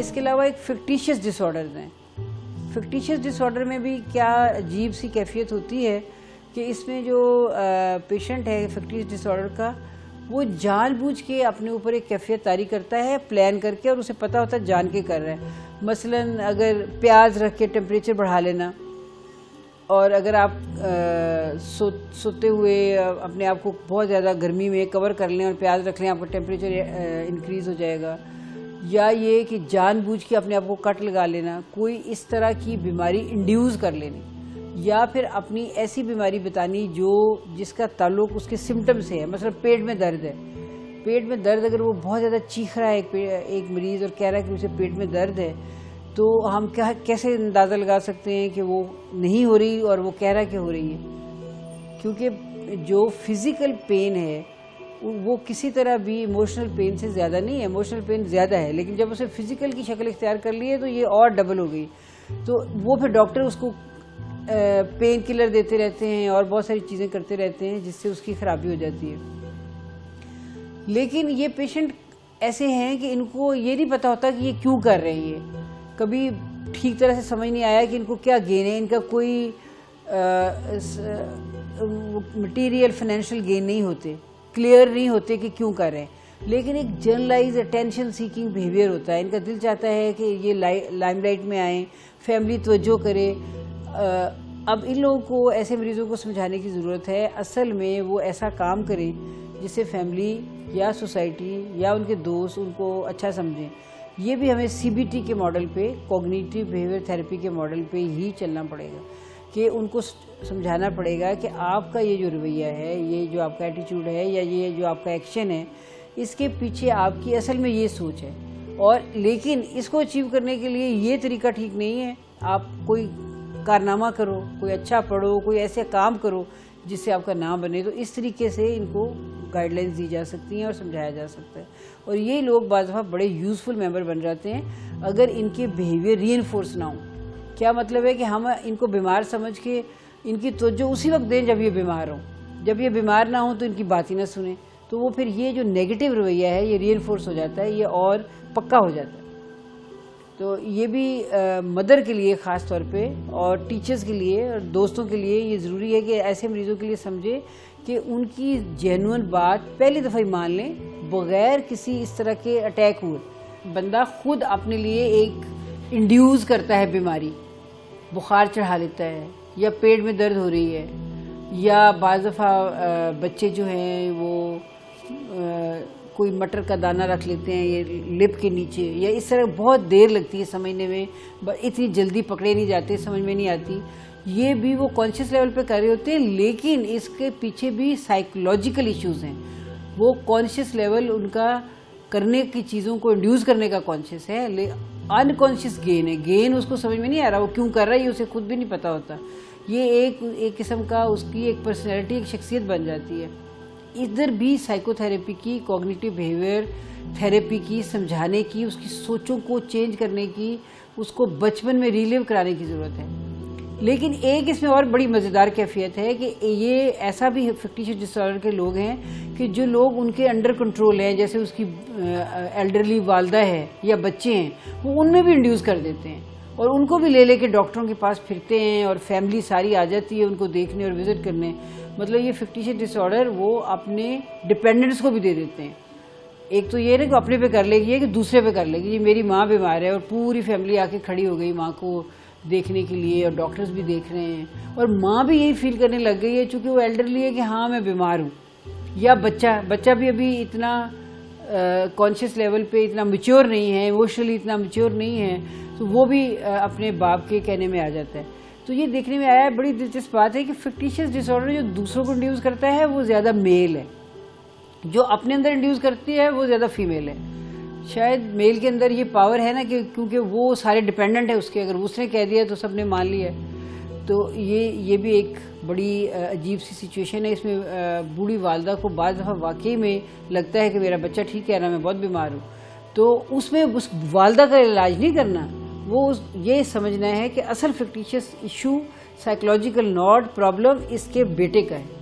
इसके अलावा एक फिक्टिशियस डिसऑर्डर्स हैं। फिक्टिशियस डिसऑर्डर में भी क्या अजीब सी कैफियत होती है कि इसमें जो पेशेंट है फिक्टिशियस डिसऑर्डर का, वो जानबूझ के अपने ऊपर एक कैफियत तारी करता है प्लान करके, और उसे पता होता है जान के कर रहा है। मसलन अगर प्याज रख के टेम्परेचर बढ़ा लेना, और अगर आप सोते हुए अपने आप को बहुत ज़्यादा गर्मी में कवर कर लें और प्याज रख लें, आपका टेम्परेचर इंक्रीज़ हो जाएगा। या ये कि जानबूझ के अपने आप को कट लगा लेना, कोई इस तरह की बीमारी इंड्यूस कर लेनी, या फिर अपनी ऐसी बीमारी बतानी जिसका ताल्लुक उसके सिम्टम से है। मतलब पेट में दर्द है, पेट में दर्द अगर वो बहुत ज़्यादा चीख रहा है एक मरीज़ और कह रहा है कि उसे पेट में दर्द है, तो हम कैसे अंदाज़ा लगा सकते हैं कि वो नहीं हो रही और वो कह रहा है कि हो रही है? क्योंकि जो फिज़िकल पेन है वो किसी तरह भी इमोशनल पेन से ज़्यादा नहीं है। इमोशनल पेन ज़्यादा है, लेकिन जब उसे फिज़िकल की शक्ल इख्तियार कर ली है तो ये और डबल हो गई। तो वो फिर डॉक्टर उसको पेन किलर देते रहते हैं और बहुत सारी चीज़ें करते रहते हैं जिससे उसकी ख़राबी हो जाती है। लेकिन ये पेशेंट ऐसे हैं कि इनको ये नहीं पता होता कि ये क्यों कर रहे हैं। ये कभी ठीक तरह से समझ नहीं आया कि इनको क्या गेन है। इनका कोई मटीरियल फाइनेंशियल गेन नहीं होते, क्लियर नहीं होते कि क्यों कर रहे हैं। लेकिन एक जनरलाइज अटेंशन सीकिंग बिहेवियर होता है। इनका दिल चाहता है कि ये लाइमलाइट में आए, फैमिली तवज्जो करे। अब इन लोगों को, ऐसे मरीजों को समझाने की ज़रूरत है असल में वो ऐसा काम करें जिससे फैमिली या सोसाइटी या उनके दोस्त उनको अच्छा समझें। ये भी हमें CBT के मॉडल पे, कॉग्निटिव बिहेवियर थेरेपी के मॉडल पे ही चलना पड़ेगा कि उनको समझाना पड़ेगा कि आपका ये जो रवैया है, ये जो आपका एटीट्यूड है, या ये जो आपका एक्शन है, इसके पीछे आपकी असल में ये सोच है। और लेकिन इसको अचीव करने के लिए ये तरीका ठीक नहीं है। आप कोई कारनामा करो, कोई अच्छा पढ़ो, कोई ऐसे काम करो जिससे आपका नाम बने। तो इस तरीके से इनको गाइडलाइंस दी जा सकती हैं और समझाया जा सकता है। और ये लोग बाज़ दफ़ा बड़े यूज़फुल मेंबर बन जाते हैं अगर इनके बिहेवियर रीइंफोर्स ना हो। क्या मतलब है कि हम इनको बीमार समझ के इनकी तवज्जो उसी वक्त दें जब ये बीमार हो। जब ये बीमार ना हो तो इनकी बात ही ना सुने, तो वो फिर ये जो नेगेटिव रवैया है ये रीइंफोर्स हो जाता है, ये और पक्का हो जाता है। तो ये भी मदर के लिए ख़ास तौर पे और टीचर्स के लिए और दोस्तों के लिए ये ज़रूरी है कि ऐसे मरीज़ों के लिए समझे कि उनकी जेन्युइन बात पहली दफ़ा ही मान लें बग़ैर किसी इस तरह के अटैक हुए। बंदा खुद अपने लिए एक इंड्यूस करता है बीमारी, बुखार चढ़ा लेता है या पेट में दर्द हो रही है, या बाज़ दफ़ा बच्चे जो हैं वो कोई मटर का दाना रख लेते हैं ये लिप के नीचे, या इस तरह बहुत देर लगती है समझने में, इतनी जल्दी पकड़े नहीं जाते, समझ में नहीं आती। ये भी वो कॉन्शियस लेवल पे कर रहे होते हैं, लेकिन इसके पीछे भी साइकोलॉजिकल इश्यूज हैं। वो कॉन्शियस लेवल उनका करने की चीज़ों को इंड्यूस करने का कॉन्शियस है, अनकॉन्शियस गेन है। गेन उसको समझ में नहीं आ रहा, वो क्यों कर रहा है ये उसे खुद भी नहीं पता होता। ये एक किस्म का उसकी एक पर्सनैलिटी, एक शख्सियत बन जाती है। इधर भी साइकोथेरेपी की, कॉग्निटिव बिहेवियर थेरेपी की, समझाने की, उसकी सोचों को चेंज करने की, उसको बचपन में रिलीव कराने की ज़रूरत है। लेकिन एक इसमें और बड़ी मज़ेदार कैफियत है कि ये ऐसा भी फिक्टिशियस डिसऑर्डर के लोग हैं कि जो लोग उनके अंडर कंट्रोल हैं, जैसे उसकी एल्डरली वालदा है या बच्चे हैं, वो उनमें भी इंड्यूस कर देते हैं और उनको भी ले लेके डॉक्टरों के पास फिरते हैं और फैमिली सारी आ जाती है उनको देखने और विजिट करने। मतलब ये फिक्टिशियस डिसऑर्डर वो अपने डिपेंडेंट्स को भी दे देते हैं। एक तो ये ना कि अपने पे कर लेगी, कि दूसरे पे कर लेगी। ये मेरी माँ बीमार है और पूरी फैमिली आके खड़ी हो गई माँ को देखने के लिए और डॉक्टर्स भी देख रहे हैं, और माँ भी यही फील करने लग गई है चूँकि वो एल्डरली है कि हाँ मैं बीमार हूँ। या बच्चा भी अभी इतना कॉन्शियस लेवल पे इतना मैच्योर नहीं है, इमोशनली इतना मैच्योर नहीं है, तो वो भी अपने बाप के कहने में आ जाता है। तो ये देखने में आया है, बड़ी दिलचस्प बात है कि फिक्टिशियस डिसऑर्डर जो दूसरों को इंड्यूस करता है वो ज़्यादा मेल है, जो अपने अंदर इंड्यूस करती है वो ज़्यादा फीमेल है। शायद मेल के अंदर ये पावर है ना कि क्योंकि वो सारे डिपेंडेंट है उसके, अगर उसने कह दिया तो सबने मान लिया। तो ये भी एक बड़ी अजीब सी सिचुएशन है। इसमें बूढ़ी वालदा को बाद दफ़ा वाकई में लगता है कि मेरा बच्चा ठीक कह रहा है, मैं बहुत बीमार हूँ, तो उसमें उस वालदा का इलाज नहीं करना, वो ये समझना है कि असल fictitious issue, psychological not problem इसके बेटे का है।